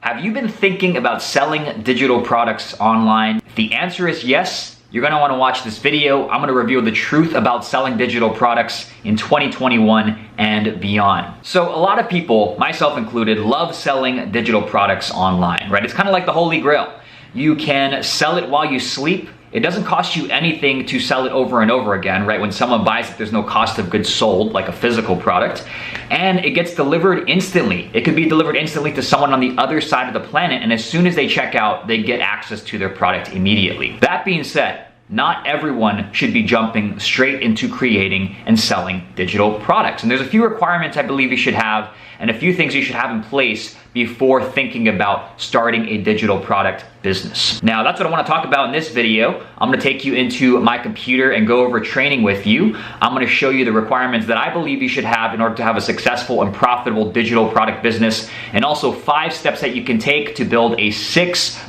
Have you been thinking about selling digital products online? If the answer is yes, you're gonna wanna watch this video. I'm gonna reveal the truth about selling digital products in 2021 and beyond. So a lot of people, myself included, love selling digital products online, right? It's kind of like the Holy Grail. You can sell it while you sleep. It doesn't cost you anything to sell it over and over again, right? When someone buys it, there's no cost of goods sold, like a physical product. And it gets delivered instantly. It could be delivered instantly to someone on the other side of the planet, and as soon as they check out, they get access to their product immediately. That being said, not everyone should be jumping straight into creating and selling digital products. And there's a few requirements I believe you should have, and a few things you should have in place before thinking about starting a digital product business. Now, that's what I want to talk about in this video. I'm going to take you into my computer and go over training with you. I'm going to show you the requirements that I believe you should have in order to have a successful and profitable digital product business, and also 5 steps that you can take to build a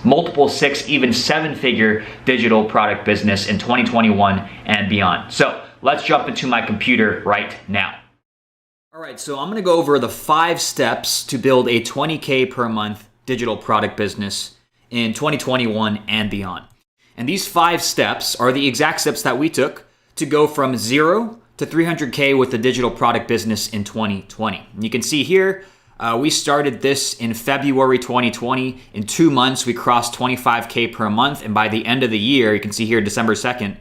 multiple six, even 7-figure digital product business in 2021 and beyond. So let's jump into my computer right now. All right, so I'm gonna go over the 5 steps to build a 20K per month digital product business in 2021 and beyond. And these 5 steps are the exact steps that we took to go from 0 to 300K with the digital product business in 2020. And you can see here, we started this in February 2020. In 2 months, we crossed 25K per month. And by the end of the year, you can see here, December 2nd,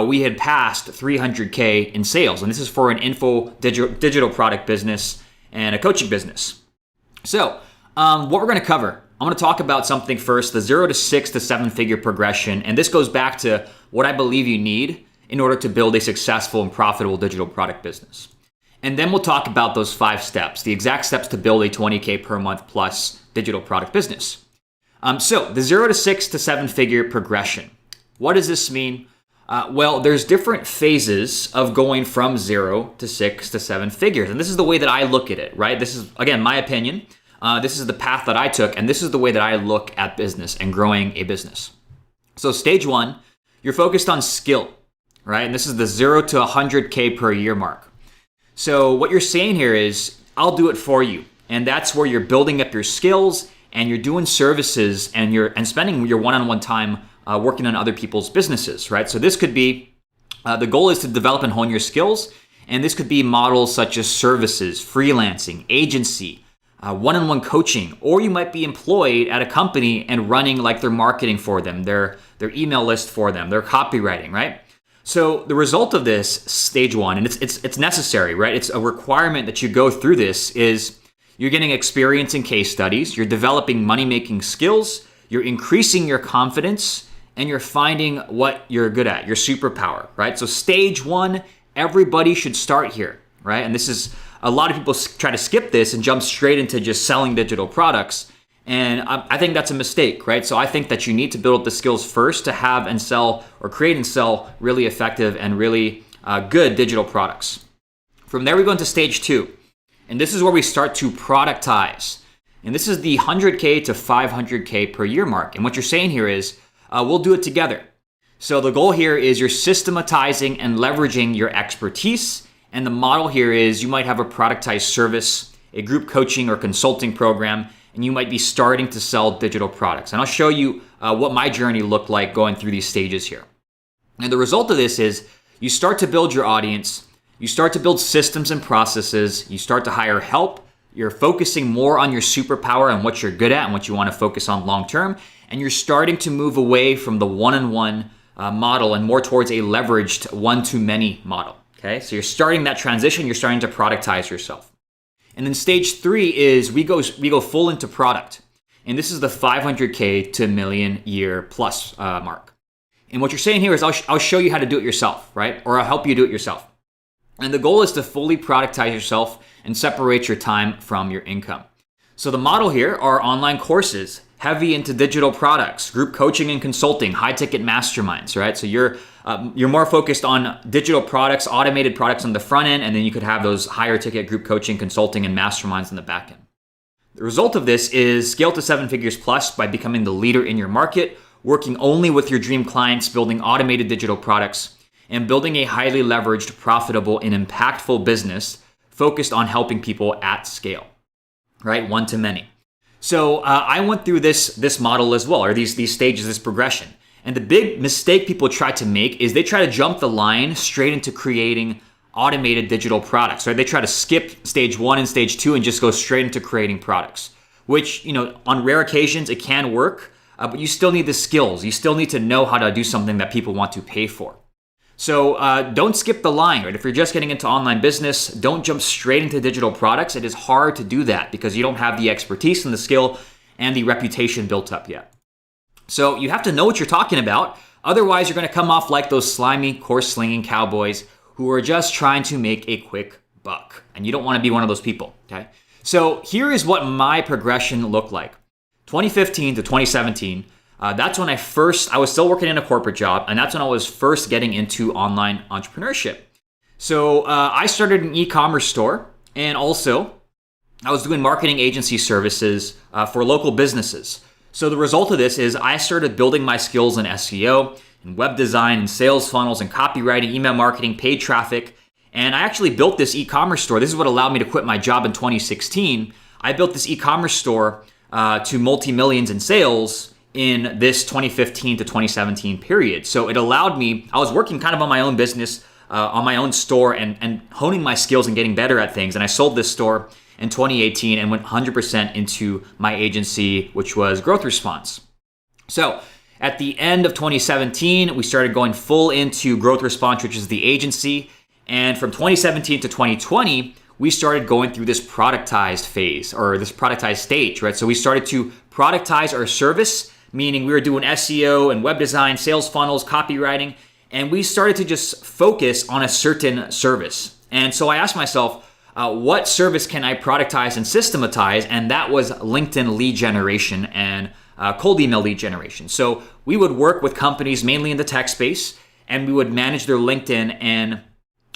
we had passed 300K in sales. And this is for an info digital product business and a coaching business. So what we're gonna cover, I'm gonna talk about something first, the 0 to 6 to 7-figure progression. And this goes back to what I believe you need in order to build a successful and profitable digital product business. And then we'll talk about those 5 steps, the exact steps to build a 20K per month plus digital product business. So the 0 to 6 to 7-figure progression. What does this mean? Well, there's different phases of going from 0 to 6 to 7 figures. And this is the way that I look at it, right? This is, again, my opinion. This is the path that I took, and this is the way that I look at business and growing a business. So stage 1, you're focused on skill, right? And this is the 0 to 100K per year mark. So what you're saying here is, I'll do it for you. And that's where you're building up your skills and you're doing services and spending your one-on-one time working on other people's businesses, right? So this could be, the goal is to develop and hone your skills. And this could be models such as services, freelancing, agency, one-on-one coaching, or you might be employed at a company and running like their marketing for them, their email list for them, their copywriting, right? So the result of this, stage 1, and it's necessary, right? It's a requirement that you go through this, is you're getting experience in case studies, you're developing money-making skills, you're increasing your confidence, and you're finding what you're good at, your superpower, right? So stage 1, everybody should start here, right? And this is, a lot of people try to skip this and jump straight into just selling digital products. And I think that's a mistake, right? So I think that you need to build the skills first to have and sell, or create and sell, really effective and really good digital products. From there, we go into stage 2. And this is where we start to productize. And this is the 100K to 500K per year mark. And what you're saying here is, we'll do it together. So the goal here is you're systematizing and leveraging your expertise. And the model here is you might have a productized service, a group coaching or consulting program, and you might be starting to sell digital products. And I'll show you what my journey looked like going through these stages here. And the result of this is you start to build your audience, you start to build systems and processes, you start to hire help, you're focusing more on your superpower and what you're good at and what you want to focus on long term, and you're starting to move away from the one-on-one model and more towards a leveraged one-to-many model. Okay, so you're starting that transition, you're starting to productize yourself. And then stage 3 is we go full into product. And this is the 500K to million year plus mark. And what you're saying here is I'll show you how to do it yourself, right? Or I'll help you do it yourself. And the goal is to fully productize yourself and separate your time from your income. So the model here are online courses, heavy into digital products, group coaching and consulting, high ticket masterminds, right? So you're more focused on digital products, automated products on the front end, and then you could have those higher ticket group coaching, consulting, and masterminds on the back end. The result of this is scale to 7 figures plus by becoming the leader in your market, working only with your dream clients, building automated digital products, and building a highly leveraged, profitable, and impactful business focused on helping people at scale, right? One to many. So I went through this model as well, or these stages, this progression. And the big mistake people try to make is they try to jump the line straight into creating automated digital products, right? They try to skip stage 1 and stage 2 and just go straight into creating products, which, on rare occasions it can work, but you still need the skills. You still need to know how to do something that people want to pay for. So don't skip the line, right? If you're just getting into online business, don't jump straight into digital products. It is hard to do that because you don't have the expertise and the skill and the reputation built up yet. So you have to know what you're talking about. Otherwise, you're going to come off like those slimy, course-slinging cowboys who are just trying to make a quick buck. And you don't want to be one of those people, okay? So here is what my progression looked like. 2015 to 2017, that's when I was still working in a corporate job, and that's when I was first getting into online entrepreneurship. So I started an e-commerce store, and also I was doing marketing agency services for local businesses. So the result of this is I started building my skills in SEO, in web design, in sales funnels, and copywriting, email marketing, paid traffic. And I actually built this e-commerce store. This is what allowed me to quit my job in 2016. I built this e-commerce store to multi-millions in sales in this 2015 to 2017 period. So it allowed me, I was working kind of on my own business, on my own store and honing my skills and getting better at things. And I sold this store in 2018 and went 100% into my agency, which was Growth Response. So at the end of 2017, we started going full into Growth Response, which is the agency. And from 2017 to 2020, we started going through this productized phase or this productized stage, right? So we started to productize our service, meaning we were doing SEO and web design, sales funnels, copywriting, and we started to just focus on a certain service. And so I asked myself, what service can I productize and systematize? And that was LinkedIn lead generation and cold email lead generation. So we would work with companies mainly in the tech space, and we would manage their LinkedIn and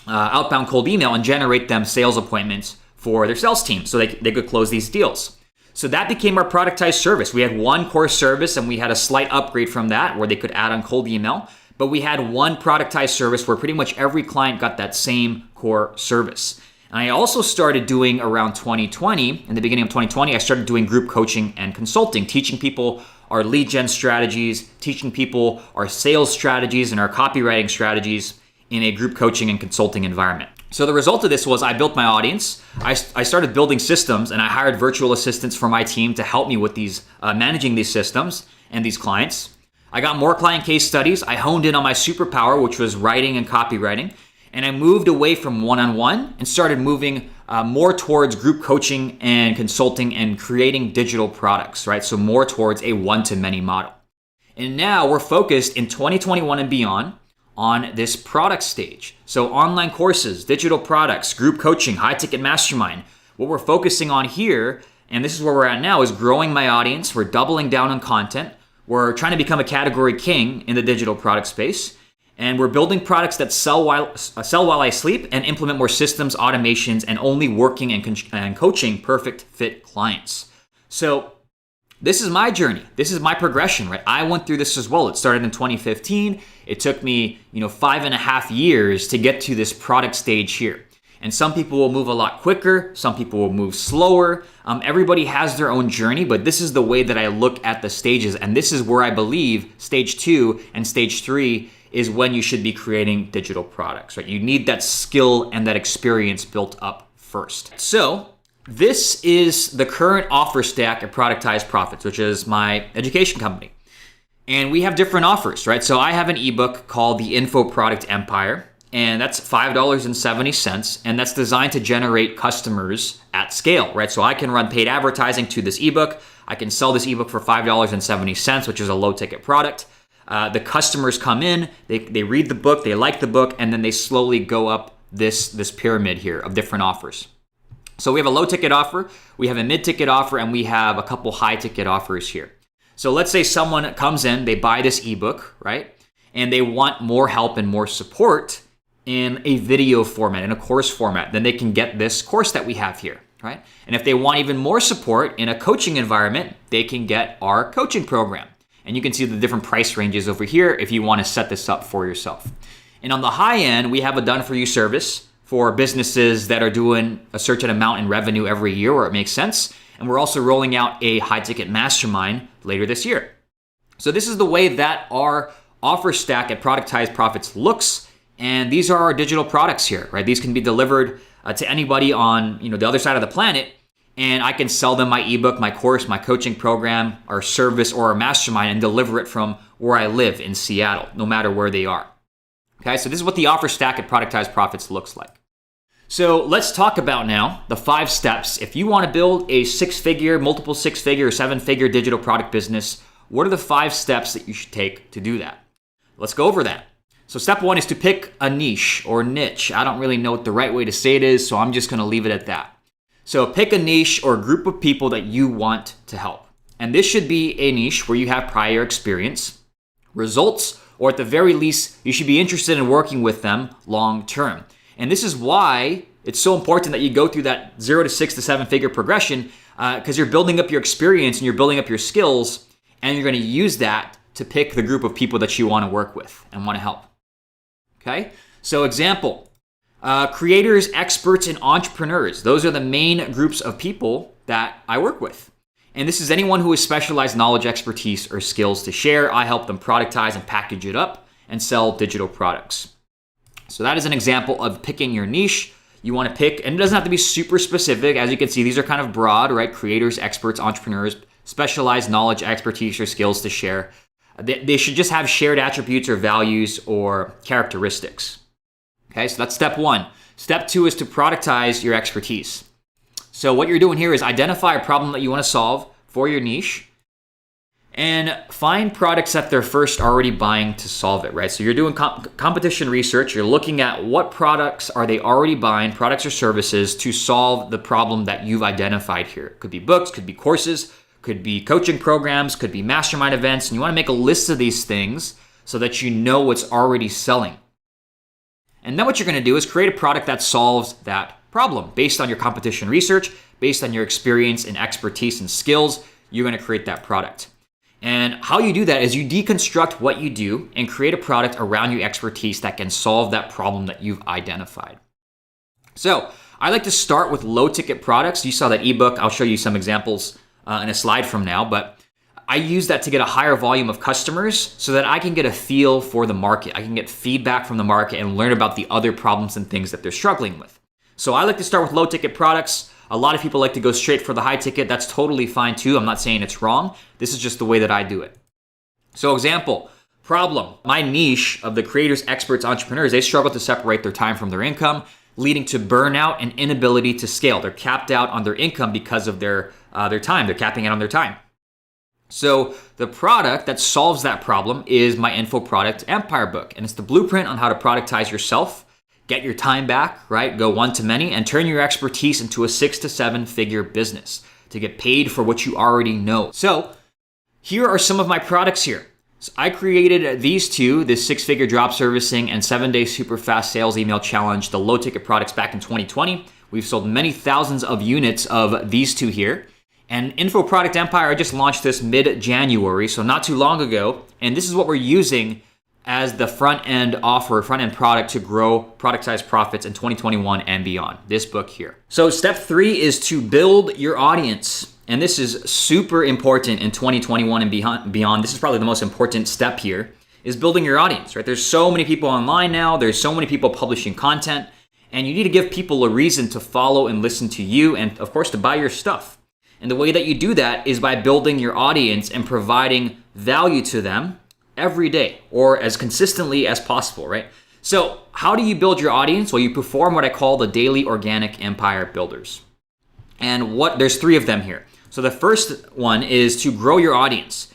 outbound cold email and generate them sales appointments for their sales team so they could close these deals. So that became our productized service. We had one core service and we had a slight upgrade from that where they could add on cold email, but we had one productized service where pretty much every client got that same core service. And I also started doing around 2020, in the beginning of 2020, I started doing group coaching and consulting, teaching people our lead gen strategies, teaching people our sales strategies and our copywriting strategies in a group coaching and consulting environment. So the result of this was I built my audience. I started building systems and I hired virtual assistants for my team to help me with these managing these systems and these clients. I got more client case studies. I honed in on my superpower, which was writing and copywriting. And I moved away from one-on-one and started moving more towards group coaching and consulting and creating digital products, right? So more towards a one-to-many model. And now we're focused in 2021 and beyond on this product stage. So online courses, digital products, group coaching, high-ticket mastermind. What we're focusing on here, and this is where we're at now, is growing my audience. We're doubling down on content. We're trying to become a category king in the digital product space. And we're building products that sell while I sleep and implement more systems, automations, and only working and coaching perfect fit clients. So this is my journey. This is my progression, right? I went through this as well. It started in 2015. It took me, 5.5 years to get to this product stage here. And some people will move a lot quicker. Some people will move slower. Everybody has their own journey, but this is the way that I look at the stages. And this is where I believe stage 2 and stage 3 is when you should be creating digital products, right? You need that skill and that experience built up first. So this is the current offer stack at Productized Profits, which is my education company. And we have different offers, right? So I have an ebook called The Info Product Empire, and that's $5.70, and that's designed to generate customers at scale, right? So I can run paid advertising to this ebook. I can sell this ebook for $5.70, which is a low ticket product. The customers come in, they read the book, they like the book, and then they slowly go up this pyramid here of different offers. So we have a low ticket offer, we have a mid ticket offer, and we have a couple high ticket offers here. So let's say someone comes in, they buy this ebook, right? And they want more help and more support in a video format, in a course format. Then they can get this course that we have here, right? And if they want even more support in a coaching environment, they can get our coaching program. And you can see the different price ranges over here if you want to set this up for yourself. And on the high end, we have a done-for-you service for businesses that are doing a certain amount in revenue every year where it makes sense. And we're also rolling out a high ticket mastermind later this year. So this is the way that our offer stack at Productize Profits looks. And these are our digital products here, right? These can be delivered to anybody on the other side of the planet. And I can sell them my ebook, my course, my coaching program, our service, or our mastermind and deliver it from where I live in Seattle, no matter where they are. Okay, so this is what the offer stack at Productize Profits looks like. So let's talk about now the 5 steps. If you want to build a 6-figure, multiple 6-figure, or 7-figure digital product business, what are the 5 steps that you should take to do that? Let's go over that. So step 1 is to pick a niche or niche. I don't really know what the right way to say it is, so I'm just going to leave it at that. So pick a niche or a group of people that you want to help. And this should be a niche where you have prior experience, results, or at the very least, you should be interested in working with them long term. And this is why it's so important that you go through that 0 to 6 to 7-figure progression, because you're building up your experience and you're building up your skills, and you're going to use that to pick the group of people that you want to work with and want to help. Okay? So example, creators, experts, and entrepreneurs. Those are the main groups of people that I work with. And this is anyone who has specialized knowledge, expertise, or skills to share. I help them productize and package it up and sell digital products. So that is an example of picking your niche. You want to pick, and it doesn't have to be super specific. As you can see, these are kind of broad, right? Creators, experts, entrepreneurs, specialized knowledge, expertise, or skills to share. They should just have shared attributes or values or characteristics. Okay, so that's step 1. Step 2 is to productize your expertise. So what you're doing here is identify a problem that you want to solve for your niche and find products that they're first already buying to solve it, right? So you're doing competition research. You're looking at what products are they already buying, products or services, to solve the problem that you've identified here. It could be books, could be courses, could be coaching programs, could be mastermind events. And you want to make a list of these things so that you know what's already selling. And then what you're going to do is create a product that solves that problem. Based on your competition research, based on your experience and expertise and skills, you're going to create that product. And how you do that is you deconstruct what you do and create a product around your expertise that can solve that problem that you've identified. So I like to start with low ticket products. You saw that ebook. I'll show you some examples in a slide from now, but I use that to get a higher volume of customers so that I can get a feel for the market. I can get feedback from the market and learn about the other problems and things that they're struggling with. So I like to start with low ticket products. A lot of people like to go straight for the high ticket. That's totally fine too. I'm not saying it's wrong. This is just the way that I do it. So example, problem. My niche of the creators, experts, entrepreneurs, they struggle to separate their time from their income, leading to burnout and inability to scale. They're capped out on their income because of their time. They're capping out on their time. So the product that solves that problem is my info product Empire book. And it's the blueprint on how to productize yourself, get your time back, right? Go one to many and turn your expertise into a 6 to 7 figure business to get paid for what you already know. So here are some of my products here. So I created these two, this 6-figure drop servicing and 7-day super fast sales email challenge, the low ticket products back in 2020. We've sold many thousands of units of these two here. And Info Product Empire, I just launched this mid-January, so not too long ago. And this is what we're using as the front-end offer, front-end product to grow Productize Profits in 2021 and beyond, this book here. So step 3 is to build your audience. And this is super important in 2021 and beyond. This is probably the most important step here, is building your audience, right? There's so many people online now. There's so many people publishing content. And you need to give people a reason to follow and listen to you and, of course, to buy your stuff. And the way that you do that is by building your audience and providing value to them every day or as consistently as possible, right? So how do you build your audience? Well, you perform what I call the daily organic empire builders. And there's 3 of them here. So the first one is to grow your audience.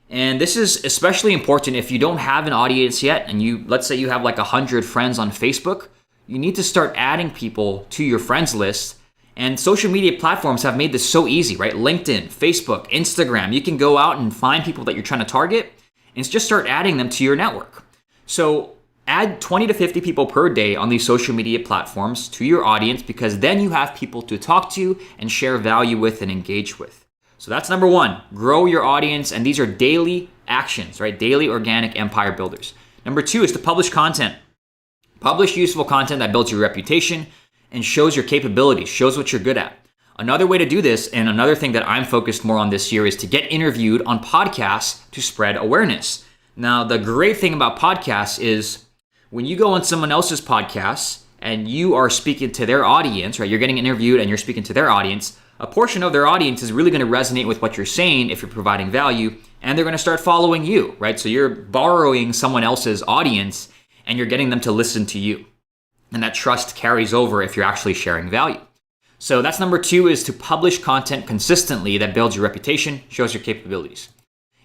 And this is especially important if you don't have an audience yet and let's say you have like 100 friends on Facebook, you need to start adding people to your friends list. And social media platforms have made this so easy, right? LinkedIn, Facebook, Instagram. You can go out and find people that you're trying to target and just start adding them to your network. So add 20 to 50 people per day on these social media platforms to your audience, because then you have people to talk to and share value with and engage with. So that's number 1, grow your audience. And these are daily actions, right? Daily organic empire builders. Number 2 is to publish content. Publish useful content that builds your reputation and shows your capabilities, shows what you're good at. Another way to do this, and another thing that I'm focused more on this year, is to get interviewed on podcasts to spread awareness. Now, the great thing about podcasts is when you go on someone else's podcast and you are speaking to their audience, right? You're getting interviewed and you're speaking to their audience. A portion of their audience is really going to resonate with what you're saying if you're providing value, and they're going to start following you, right? So you're borrowing someone else's audience and you're getting them to listen to you. And that trust carries over if you're actually sharing value. So that's number 2, is to publish content consistently that builds your reputation, shows your capabilities.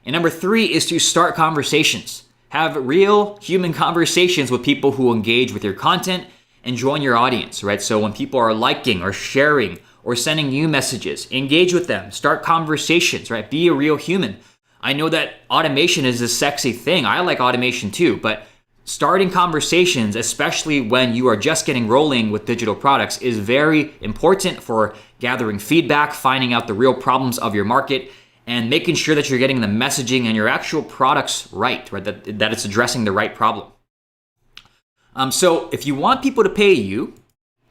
And number 3 is to start conversations. Have real human conversations with people who engage with your content and join your audience, right? So when people are liking or sharing or sending you messages, engage with them, start conversations, right? Be a real human. I know that automation is a sexy thing. I like automation too, but starting conversations, especially when you are just getting rolling with digital products, is very important for gathering feedback, finding out the real problems of your market, and making sure that you're getting the messaging and your actual products right? That it's addressing the right problem. So if you want people to pay you,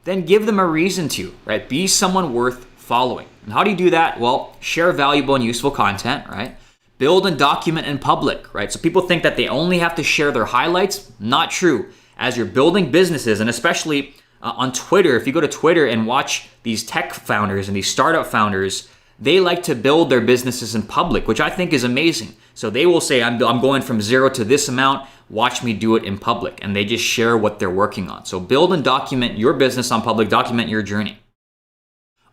then give them a reason to, right? Be someone worth following. And how do you do that? Well, share valuable and useful content, right? Build and document in public, right? So people think that they only have to share their highlights. Not true. As you're building businesses, and especially on Twitter, if you go to Twitter and watch these tech founders and these startup founders, they like to build their businesses in public, which I think is amazing. So they will say, I'm going from 0 to this amount, watch me do it in public. And they just share what they're working on. So build and document your business on public, document your journey.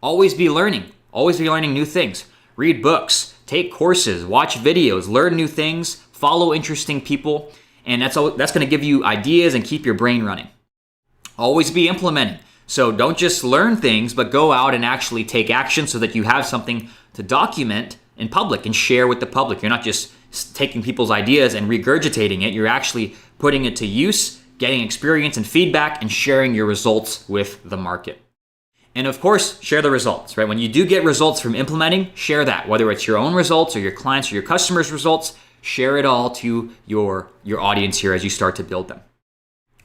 Always be learning new things. Read books, take courses, watch videos, learn new things, follow interesting people. And that's going to give you ideas and keep your brain running. Always be implementing. So don't just learn things, but go out and actually take action so that you have something to document in public and share with the public. You're not just taking people's ideas and regurgitating it. You're actually putting it to use, getting experience and feedback, and sharing your results with the market. And of course, share the results, right? When you do get results from implementing, share that. Whether it's your own results or your clients or your customers' results, share it all to your audience here as you start to build them.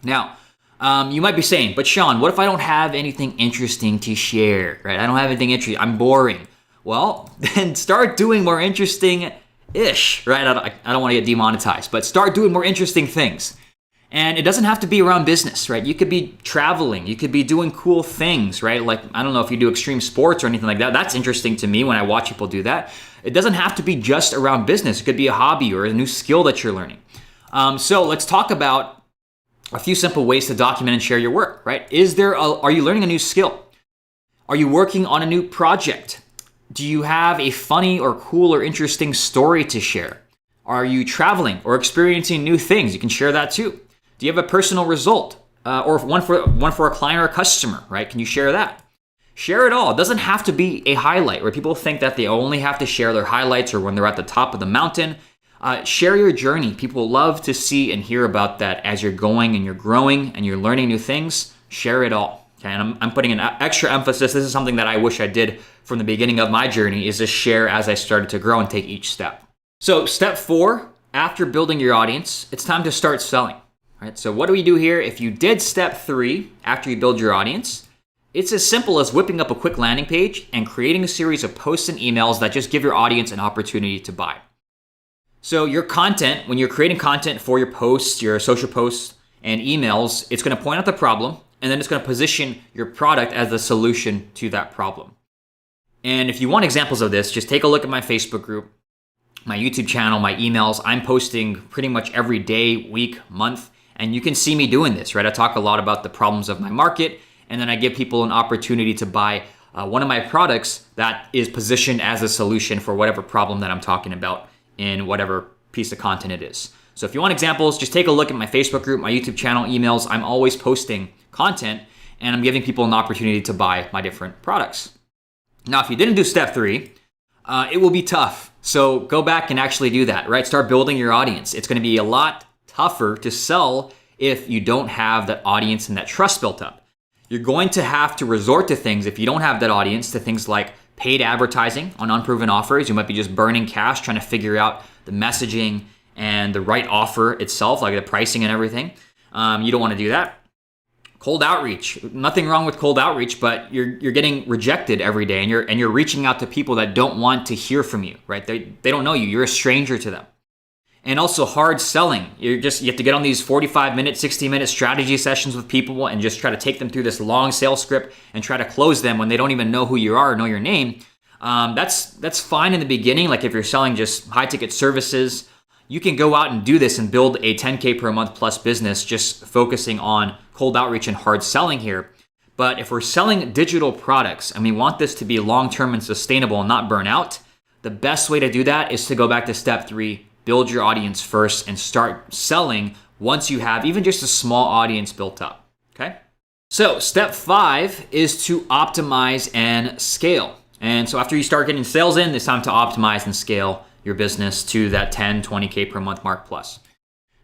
Now, you might be saying, but Sean, what if I don't have anything interesting to share, right? I don't have anything interesting. I'm boring. Well, then start doing more interesting-ish, right? I don't want to get demonetized, but start doing more interesting things. And it doesn't have to be around business, right? You could be traveling. You could be doing cool things, right? Like, I don't know if you do extreme sports or anything like that. That's interesting to me when I watch people do that. It doesn't have to be just around business. It could be a hobby or a new skill that you're learning. So let's talk about a few simple ways to document and share your work, right? Are you learning a new skill? Are you working on a new project? Do you have a funny or cool or interesting story to share? Are you traveling or experiencing new things? You can share that too. Do you have a personal result or one for a client or a customer, right? Can you share that? Share it all. It doesn't have to be a highlight where people think that they only have to share their highlights or when they're at the top of the mountain. Share your journey. People love to see and hear about that as you're going and you're growing and you're learning new things. Share it all. Okay, and I'm putting an extra emphasis. This is something that I wish I did from the beginning of my journey, is to share as I started to grow and take each step. So step 4, after building your audience, it's time to start selling. Right? So what do we do here? If you did step 3 after you build your audience, it's as simple as whipping up a quick landing page and creating a series of posts and emails that just give your audience an opportunity to buy. So your content, when you're creating content for your posts, your social posts and emails, it's going to point out the problem, and then it's going to position your product as the solution to that problem. And if you want examples of this, just take a look at my Facebook group, my YouTube channel, my emails. I'm posting pretty much every day, week, month, and you can see me doing this, right? I talk a lot about the problems of my market, and then I give people an opportunity to buy one of my products that is positioned as a solution for whatever problem that I'm talking about in whatever piece of content it is. So if you want examples, just take a look at my Facebook group, my YouTube channel, emails. I'm always posting content, and I'm giving people an opportunity to buy my different products. Now, if you didn't do step 3, it will be tough. So go back and actually do that, right? Start building your audience. It's going to be a lot tougher to sell if you don't have that audience and that trust built up. You're going to have to resort to things, if you don't have that audience, to things like paid advertising on unproven offers. You might be just burning cash trying to figure out the messaging and the right offer itself, like the pricing and everything. You don't want to do that. Cold outreach. Nothing wrong with cold outreach, but you're getting rejected every day, and you're reaching out to people that don't want to hear from you, right? They don't know you. You're a stranger to them. And also hard selling. You have to get on these 45-minute, 60-minute strategy sessions with people and just try to take them through this long sales script and try to close them when they don't even know who you are or know your name. That's fine in the beginning. Like if you're selling just high-ticket services, you can go out and do this and build a 10K per month plus business just focusing on cold outreach and hard selling here. But if we're selling digital products and we want this to be long-term and sustainable and not burn out, the best way to do that is to go back to step 3, build your audience first and start selling once you have even just a small audience built up, okay? So step 5 is to optimize and scale. And so after you start getting sales in, it's time to optimize and scale your business to that 10, 20K per month mark plus.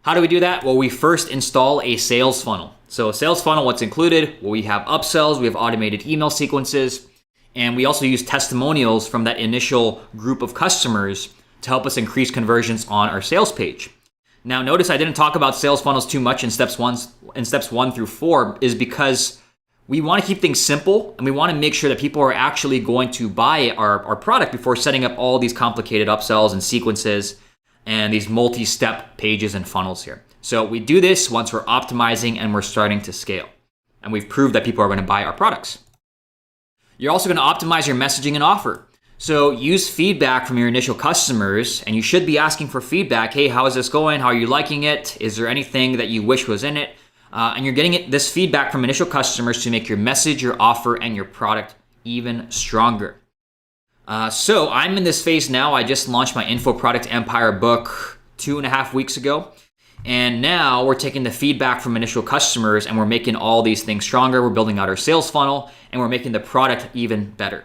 How do we do that? Well, we first install a sales funnel. So a sales funnel, what's included? Well, we have upsells, we have automated email sequences, and we also use testimonials from that initial group of customers to help us increase conversions on our sales page. Now, notice I didn't talk about sales funnels too much in steps 1 through 4 is because we want to keep things simple and we want to make sure that people are actually going to buy our product before setting up all these complicated upsells and sequences and these multi-step pages and funnels here. So we do this once we're optimizing and we're starting to scale. And we've proved that people are going to buy our products. You're also going to optimize your messaging and offer. So use feedback from your initial customers, and you should be asking for feedback. Hey, how is this going? How are you liking it? Is there anything that you wish was in it? And you're getting this feedback from initial customers to make your message, your offer, and your product even stronger. So I'm in this phase now. I just launched my Info Product Empire book 2.5 weeks ago. And now we're taking the feedback from initial customers and we're making all these things stronger. We're building out our sales funnel and we're making the product even better.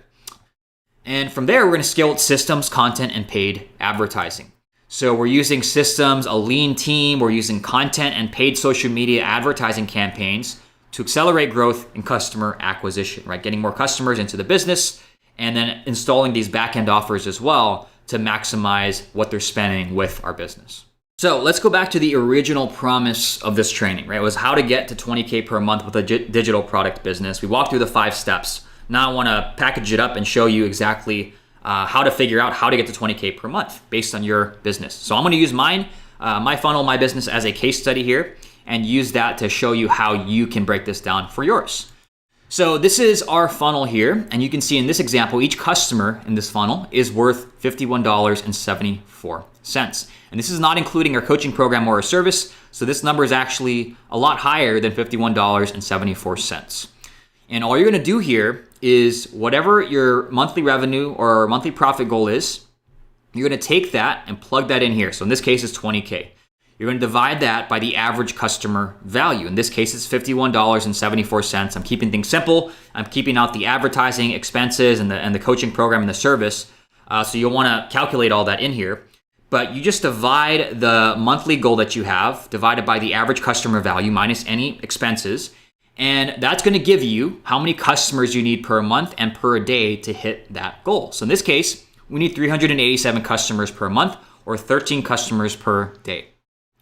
And from there, we're going to scale with systems, content, and paid advertising. So we're using systems, a lean team. We're using content and paid social media advertising campaigns to accelerate growth in customer acquisition, right? Getting more customers into the business and then installing these back-end offers as well to maximize what they're spending with our business. So let's go back to the original promise of this training, right? It was how to get to 20K per month with a digital product business. We walked through the 5 steps. Now I want to package it up and show you exactly how to figure out how to get to 20K per month based on your business. So I'm going to use my funnel, my business as a case study here and use that to show you how you can break this down for yours. So this is our funnel here. And you can see in this example, each customer in this funnel is worth $51.74. And this is not including our coaching program or our service. So this number is actually a lot higher than $51.74. And all you're going to do here is whatever your monthly revenue or monthly profit goal is, you're going to take that and plug that in here. So in this case, it's 20K. You're going to divide that by the average customer value. In this case, it's $51.74. I'm keeping things simple. I'm keeping out the advertising expenses and the coaching program and the service. So you'll want to calculate all that in here. But you just divide the monthly goal that you have divided by the average customer value minus any expenses. And that's going to give you how many customers you need per month and per day to hit that goal. So in this case, we need 387 customers per month or 13 customers per day.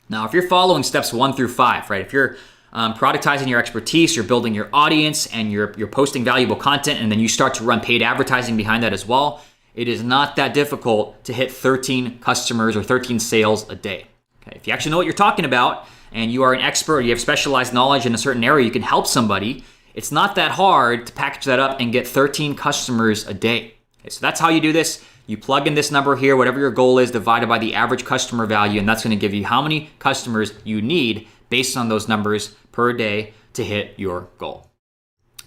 Now, if you're following steps 1 through 5, right? If you're productizing your expertise, you're building your audience and you're posting valuable content, and then you start to run paid advertising behind that as well, it is not that difficult to hit 13 customers or 13 sales a day. Okay? If you actually know what you're talking about and you are an expert, you have specialized knowledge in a certain area, you can help somebody, it's not that hard to package that up and get 13 customers a day. Okay, so that's how you do this. You plug in this number here, whatever your goal is, divided by the average customer value, and that's going to give you how many customers you need based on those numbers per day to hit your goal.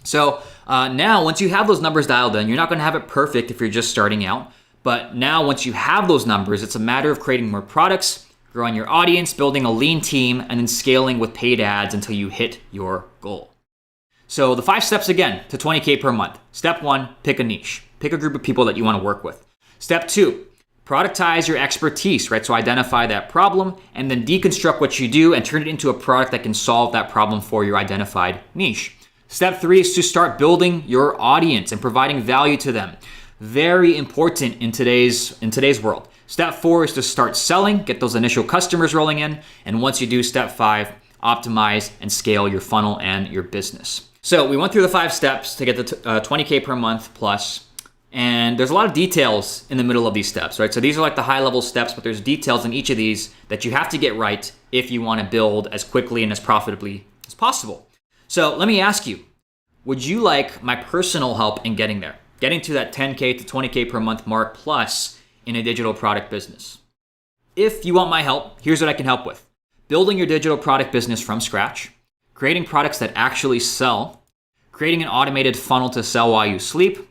So now, once you have those numbers dialed in, you're not going to have it perfect if you're just starting out. But now, once you have those numbers, it's a matter of creating more products, growing your audience, building a lean team, and then scaling with paid ads until you hit your goal. So the 5 steps again to 20K per month. Step 1, pick a niche. Pick a group of people that you want to work with. Step 2, productize your expertise, right? So identify that problem and then deconstruct what you do and turn it into a product that can solve that problem for your identified niche. Step 3 is to start building your audience and providing value to them. Very important in today's world. Step 4 is to start selling, get those initial customers rolling in. And once you do, step 5, optimize, and scale your funnel and your business. So we went through the 5 steps to get the $20K per month plus. And there's a lot of details in the middle of these steps, right? So these are like the high level steps, but there's details in each of these that you have to get right if you want to build as quickly and as profitably as possible. So let me ask you, would you like my personal help in getting there? Getting to that 10K to 20K per month mark plus in a digital product business? If you want my help, here's what I can help with. Building your digital product business from scratch, creating products that actually sell, creating an automated funnel to sell while you sleep,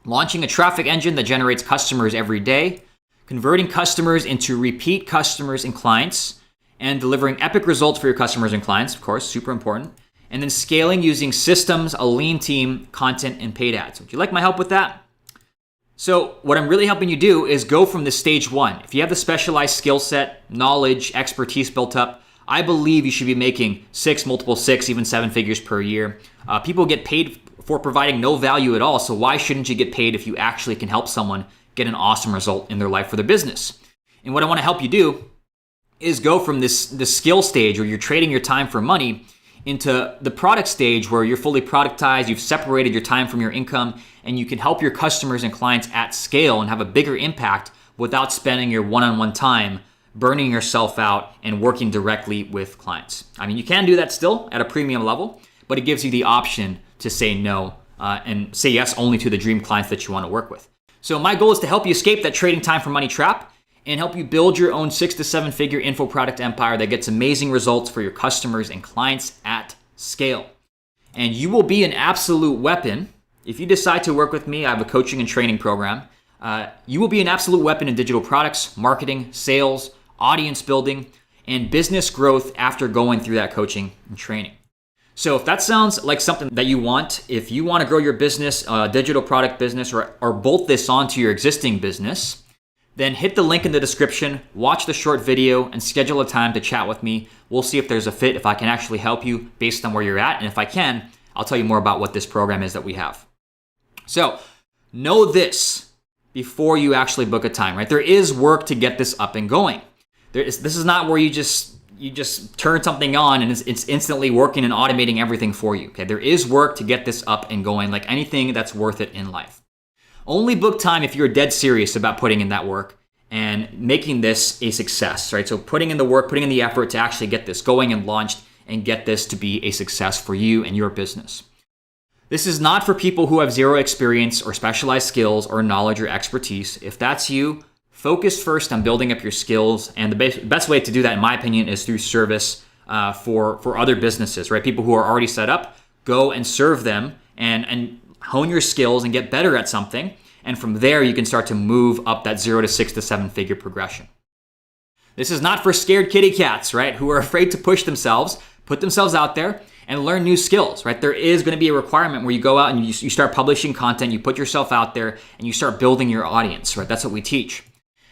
launching a traffic engine that generates customers every day, converting customers into repeat customers and clients, and delivering epic results for your customers and clients, of course, super important, and then scaling using systems, a lean team, content, and paid ads. Would you like my help with that? So what I'm really helping you do is go from the stage 1. If you have the specialized skill set, knowledge, expertise built up, I believe you should be making 6, multiple 6, even 7 figures per year. People get paid for providing no value at all. So why shouldn't you get paid if you actually can help someone get an awesome result in their life or their business? And what I want to help you do is go from this skill stage where you're trading your time for money into the product stage where you're fully productized, you've separated your time from your income, and you can help your customers and clients at scale and have a bigger impact without spending your one-on-one time burning yourself out and working directly with clients. I mean, you can do that still at a premium level, but it gives you the option to say no and say yes only to the dream clients that you want to work with. So my goal is to help you escape that trading time for money trap and help you build your own 6 to 7 figure info product empire that gets amazing results for your customers and clients at scale. And you will be an absolute weapon. If you decide to work with me, I have a coaching and training program. You will be an absolute weapon in digital products, marketing, sales, audience building, and business growth after going through that coaching and training. So if that sounds like something that you want, if you want to grow your business, digital product business, or bolt this onto your existing business, then hit the link in the description, watch the short video, and schedule a time to chat with me. We'll see if there's a fit, if I can actually help you based on where you're at. And if I can, I'll tell you more about what this program is that we have. So know this before you actually book a time, right? There is work to get this up and going. This is not where you just turn something on and it's instantly working and automating everything for you. Okay, there is work to get this up and going, like anything that's worth it in life. Only book time if you're dead serious about putting in that work and making this a success, right? So putting in the work, putting in the effort to actually get this going and launched and get this to be a success for you and your business. This is not for people who have zero experience or specialized skills or knowledge or expertise. If that's you, focus first on building up your skills, and the best way to do that, in my opinion, is through service for other businesses, right? People who are already set up, go and serve them and hone your skills and get better at something. And from there, you can start to move up that 0 to 6 to 7 figure progression. This is not for scared kitty cats, right? Who are afraid to push themselves, put themselves out there, and learn new skills, right? There is going to be a requirement where you go out and you start publishing content, you put yourself out there, and you start building your audience, right? That's what we teach.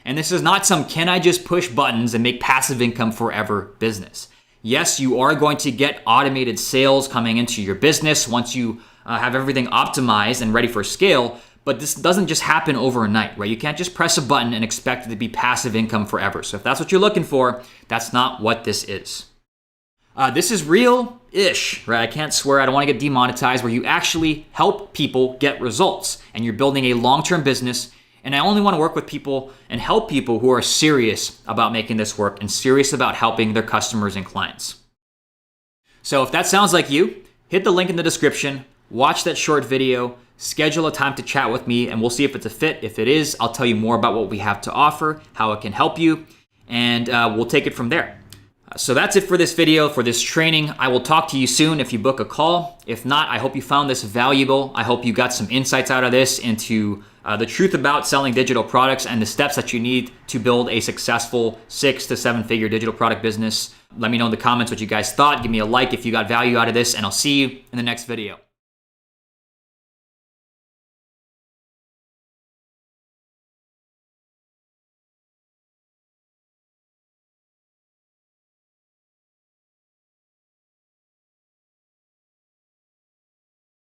And this is not some can I just push buttons and make passive income forever business. Yes, you are going to get automated sales coming into your business once you have everything optimized and ready for scale, but this doesn't just happen overnight, right? You can't just press a button and expect it to be passive income forever. So if that's what you're looking for, that's not what this is. This is real-ish, right? I can't swear, I don't want to get demonetized, where you actually help people get results and you're building a long-term business. And I only want to work with people and help people who are serious about making this work and serious about helping their customers and clients. So if that sounds like you, hit the link in the description, watch that short video, schedule a time to chat with me, and we'll see if it's a fit. If it is, I'll tell you more about what we have to offer, how it can help you, and we'll take it from there. So that's it for this video, for this training. I will talk to you soon if you book a call. If not, I hope you found this valuable. I hope you got some insights out of this into the truth about selling digital products and the steps that you need to build a successful 6 to 7 figure digital product business. Let me know in the comments what you guys thought. Give me a like if you got value out of this, and I'll see you in the next video.